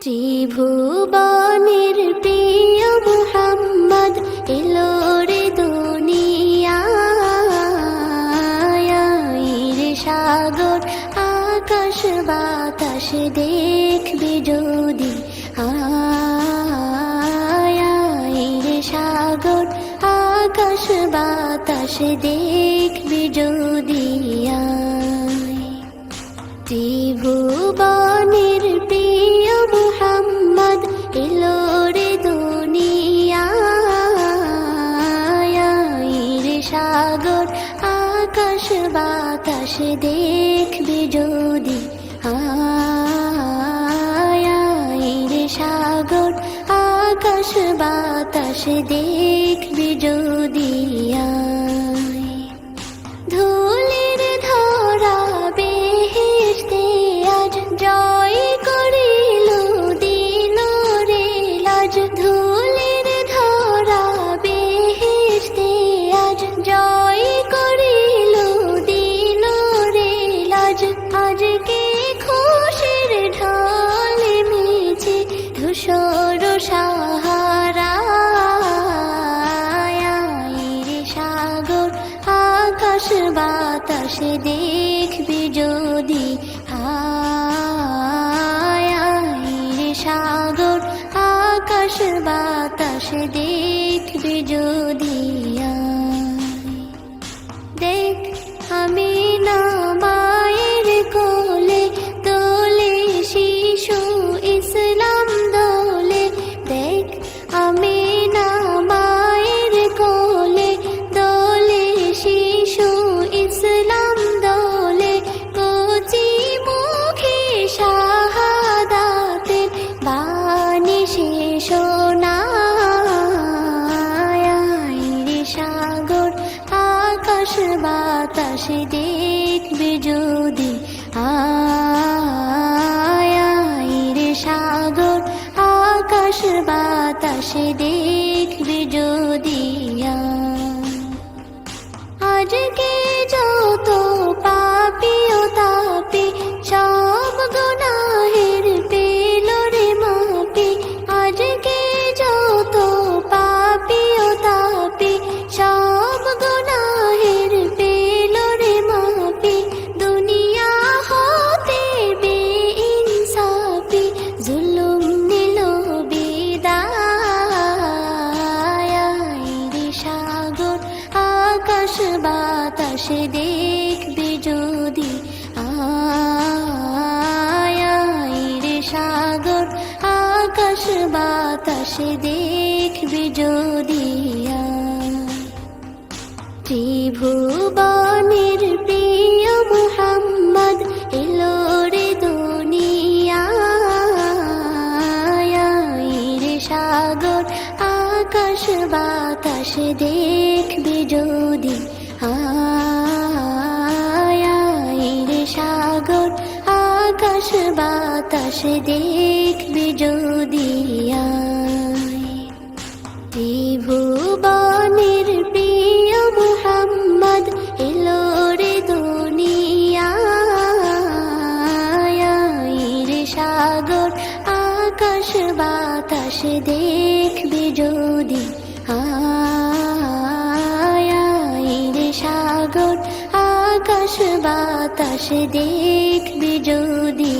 ত্রিভুবনের প্রিয় মুহাম্মদ এলো রে দুনিয়ায় রে সাগর আকাশ বাতাস দেখবি যদি রে সাগর আকাশ বাতাস দেখবি যদি ত্রিভুবনের প্রিয় মুহাম্মদ এলো রে দুনিয়ায় রে সাগর আকাশ বাতাস দেখবি যদি রে সাগর আকাশ বাতাস দেখবি যদি ধুলির ধরা বেহেশতে আজ জয় করিল দিল রে লাজ ধুলির ধরা বেহেশতে আজ জয় করিল দিল রে লাজ আজকে খুশির ঢল মেছে ধূসর সাহারা রে সাগর আকাশ বাতাস দেখবি যদি রে সাগর আকাশ বাতাস দেখবি যদি দেখ আমি না মায়ের কোলে দোলে শিশু ইসলাম দোলে দেখ আমি না মায়ের কোলে দোলে শিশু ইসলাম দোলে কচি মুখে শাহাদাতের বাণী শেষ রে সাগর আকাশ বাতাস দেখবি যদি রে সাগর আকাশ বাতাস দেখবি যদি আজকে যত পাপী ও তাপী সব গুনাহের পেল রে মাপি আজকে যত পাপী ও তাপী সব গুনাহের পেল রে মাপি দুনিয়া হতে বেইনসাফি জুলুম নিল বিদায় রে সাগর আকাশ বাতাস দেখবি যদি রে সাগর আকাশ বাতাস দেখবি যদি ত্রিভুবনের প্রিয় মুহাম্মদ এলো রে দুনিয়ায় রে সাগর আকাশ বাতাস দেখবি যদি রে সাগর আকাশ বাতাস দেখবি যদি ত্রিভুবনের প্রিয় মুহাম্মদ এলো রে দুনিয়ায় রে সাগর আকাশ বাতাস দেখবি যদি রে সাগর আকাশ বাতাস দেখবি যদি